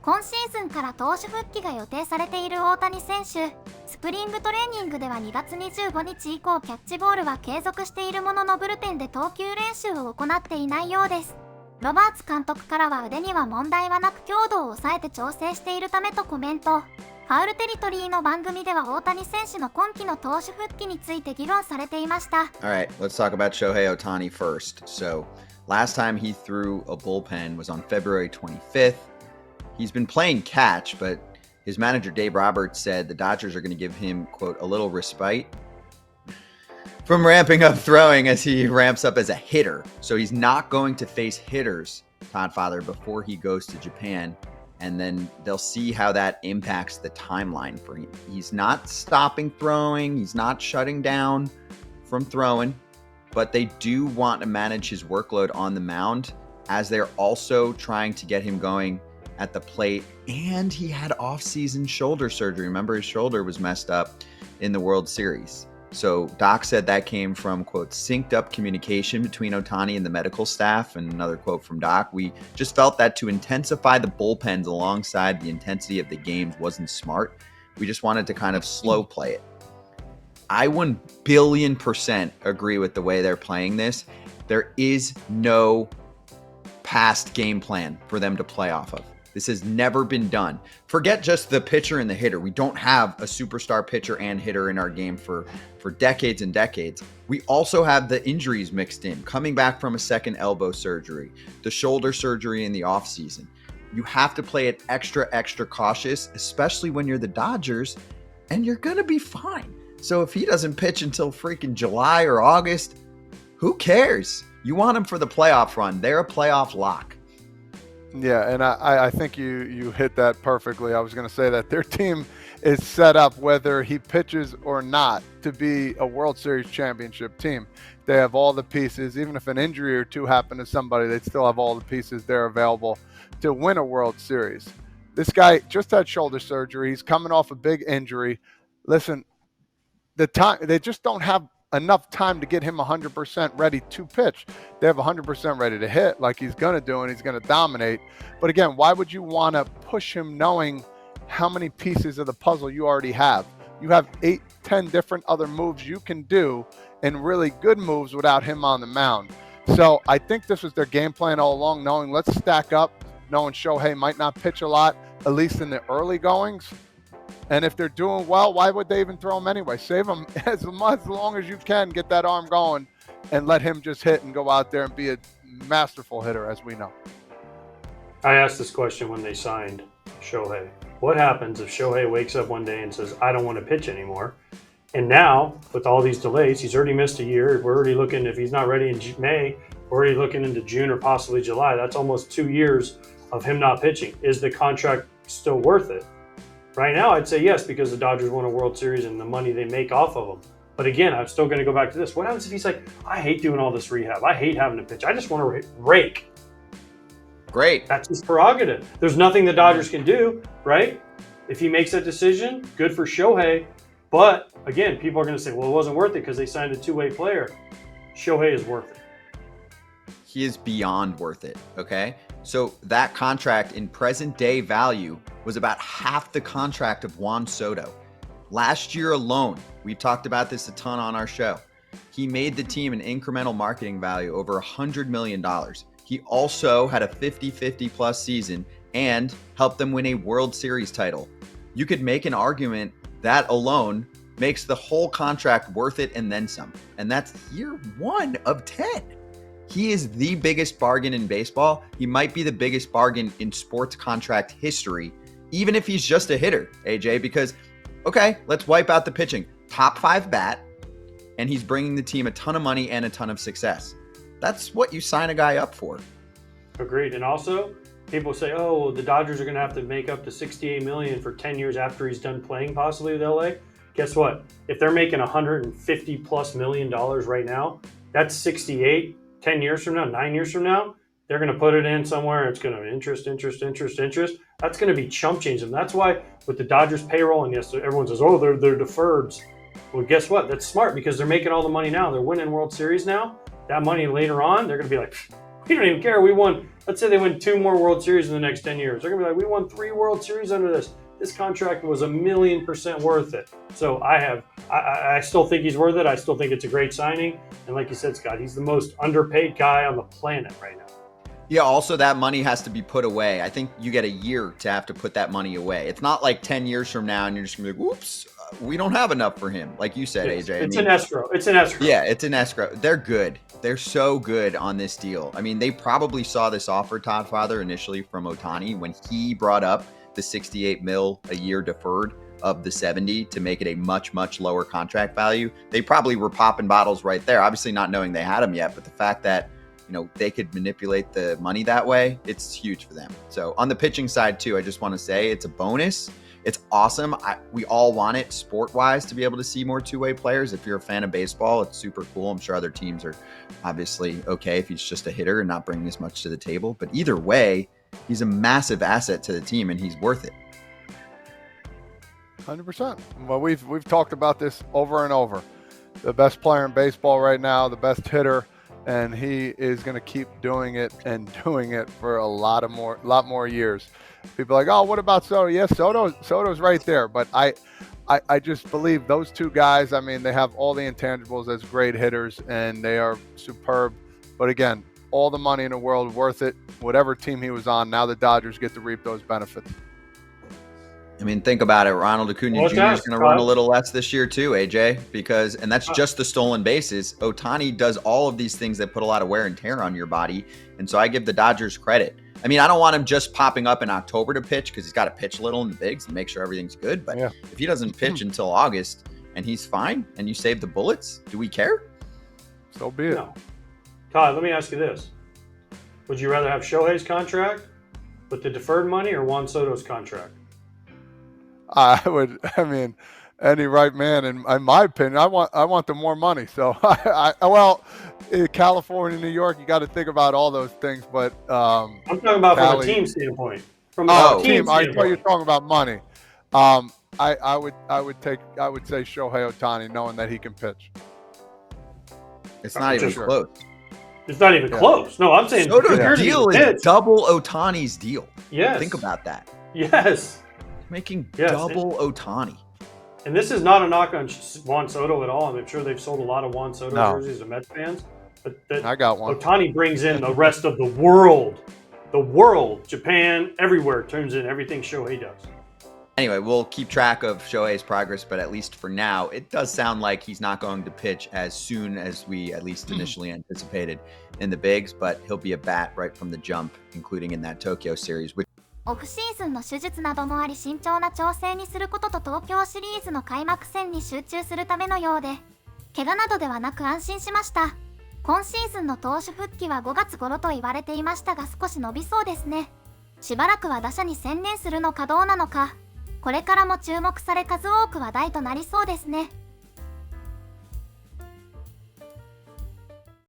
今シーズンから投手復帰が予定されている大谷選手。スプリングトレーニングでは2月25日以降キャッチボールは継続しているもののブルペンで投球練習を行っていないようです。ロバーツ監督からは腕には問題はなく強度を抑えて調整しているためとコメント。ファウルテリトリーの番組では大谷選手の今季の投手復帰について議論されていました。Alright, let's talk about Shohei Ohtani first. So, last time he threw a bullpen was on February 25th. He's been playing catch, but his manager Dave Roberts said the Dodgers are going to give him, quote, a little respite from ramping up throwing as he ramps up as a hitter. So he's not going to face hitters, Todd Father, before he goes to Japan. And then they'll see how that impacts the timeline for him. He's not stopping throwing. He's not shutting down from throwing. But they do want to manage his workload on the mound as they're also trying to get him going at the plate. And he had off-season shoulder surgery. Remember, his shoulder was messed up in the World Series. So Doc said that came from, quote, synced up communication between Ohtani and the medical staff. And another quote from Doc, we just felt that to intensify the bullpens alongside the intensity of the games wasn't smart. We just wanted to kind of slow play it. I 1 billion% agree with the way they're playing this. There is no past game plan for them to play off of. This has never been done. Forget just the pitcher and the hitter. We don't have a superstar pitcher and hitter in our game for decades and decades. We also have the injuries mixed in, coming back from a second elbow surgery, the shoulder surgery in the offseason. You have to play it extra cautious, especially when you're the Dodgers, and you're going to be fine. So if he doesn't pitch until freaking July or August, who cares? You want him for the playoff run. They're a playoff lock. Yeah, and I think you hit that perfectly. I was going to say that their team is set up, whether he pitches or not, to be a World Series championship team. They have all the pieces. Even if an injury or two happened to somebody, they'd still have all the pieces there available to win a World Series. This guy just had shoulder surgery. He's coming off a big injury. Listen, they just don't have enough time to get him 100% ready to pitch. They have 100% ready to hit like he's going to do, and he's going to dominate. But again, why would you want to push him knowing how many pieces of the puzzle you already have? You have 8-10 different other moves you can do, and really good moves without him on the mound. So I think this was their game plan all along, knowing let's stack up, knowing Shohei might not pitch a lot, at least in the early goings. And if they're doing well, why would they even throw him anyway? Save him as long as you can, get that arm going, and let him just hit and go out there and be a masterful hitter, as we know. I asked this question when they signed Shohei. What happens if Shohei wakes up one day and says, I don't want to pitch anymore? And now, with all these delays, he's already missed a year. We're already looking, if he's not ready in May, we're already looking into June or possibly July. That's almost 2 years of him not pitching. Is the contract still worth it? Right now, I'd say yes, because the Dodgers won a World Series and the money they make off of them. But again, I'm still going to go back to this. What happens if he's like, I hate doing all this rehab. I hate having to pitch. I just want to rake. Great. That's his prerogative. There's nothing the Dodgers can do, right? If he makes that decision, good for Shohei. But again, people are going to say, well, it wasn't worth it because they signed a two-way player. Shohei is worth it. He is beyond worth it, okay? So that contract in present day value was about half the contract of Juan Soto. Last year alone, we talked about this a ton on our show. He made the team an incremental marketing value over $100 million. He also had a 50-50 plus season and helped them win a World Series title. You could make an argument that alone makes the whole contract worth it and then some. And that's year 1 of 10. He is the biggest bargain in baseball. He might be the biggest bargain in sports contract history, even if he's just a hitter, AJ, because, okay, let's wipe out the pitching. Top 5 bat, and he's bringing the team a ton of money and a ton of success. That's what you sign a guy up for. Agreed. And also, people say, oh, well, the Dodgers are going to have to make up to $68 million for 10 years after he's done playing possibly with LA. Guess what? If they're making $150 plus million right now, that's 68. 10 years from now, 9 years from now, they're going to put it in somewhere. It's going to interest. That's going to be chump change. And that's why with the Dodgers payroll, and yes, everyone says, oh, they're deferreds. Well, guess what? That's smart because they're making all the money now. They're winning World Series now. That money later on, they're going to be like, We don't even care. We won. Let's say they win 2 more World Series in the next 10 years. They're gonna be like, we won 3 World Series under this. This contract was $1,000,000% worth it. So I still think he's worth it. I still think it's a great signing. And like you said, Scott, he's the most underpaid guy on the planet right now. Yeah, also that money has to be put away. I think you get a year to have to put that money away. It's not like 10 years from now and you're just going to be like, whoops, we don't have enough for him. Like you said, AJ. It's an escrow. It's an escrow. Yeah, it's an escrow. They're good. They're so good on this deal. I mean, they probably saw this offer, Todd Father, initially from Ohtani when he brought up the $68 million a year deferred of the 70 to make it a much, much lower contract value. They probably were popping bottles right there, obviously not knowing they had him yet, but the fact that, you know, they could manipulate the money that way, it's huge for them. So on the pitching side too, I just want to say it's a bonus. It's awesome. We all want it sport-wise to be able to see more two-way players. If you're a fan of baseball, it's super cool. I'm sure other teams are obviously okay if he's just a hitter and not bringing as much to the table. But either way, he's a massive asset to the team, and he's worth it. 100%. Well, we've talked about this over and over. The best player in baseball right now, the best hitter, and he is going to keep doing it and doing it for a lot more years. People are like, oh, what about Soto? Yes, Soto's right there, but I just believe those two guys. I mean, they have all the intangibles as great hitters, and they are superb. But again, all the money in the world, worth it. Whatever team he was on, now the Dodgers get to reap those benefits. I mean, think about it. Ronald Acuna Jr. is going to run a little less this year too, AJ, and that's just the stolen bases. Ohtani does all of these things that put a lot of wear and tear on your body, and so I give the Dodgers credit. I mean, I don't want him just popping up in October to pitch because he's got to pitch a little in the bigs and make sure everything's good. But if he doesn't pitch until August and he's fine and you save the bullets, do we care? So be it. No. Todd, let me ask you this. Would you rather have Shohei's contract with the deferred money or Juan Soto's contract? I mean, any right man, in my opinion, I want the more money. So, well, in California, New York, you got to think about all those things. But I'm talking about from a team standpoint. From a team, I thought you were talking about money. I would say Shohei Ohtani, knowing that he can pitch. It's not even close. It's not even close. No, I'm saying Soto's deal is double Ohtani's deal. Yes. Think about that. Yes. Making double Ohtani. And this is not a knock on Juan Soto at all. I'm sure they've sold a lot of Juan Soto jerseys to Mets fans. But I got one. Ohtani brings in the rest of the world. The world, Japan, everywhere turns in everything Shohei does. Anyway, we'll keep track of Shohei's progress, but at least for now, it does sound like he's not going to pitch as soon as we at least initially anticipated in the bigs, but he'll be a bat right from the jump, including in that Tokyo series. オフシーズンの手術などもあり慎重な調整にすることと東京シリーズの開幕戦に集中するためのようで、怪我などではなく安心しました。今シーズンの投手復帰は5月頃と言われていましたが少し伸びそうですね。しばらくは打者に専念するのかどうなのか、これからも注目され数多く話題となりそうですね。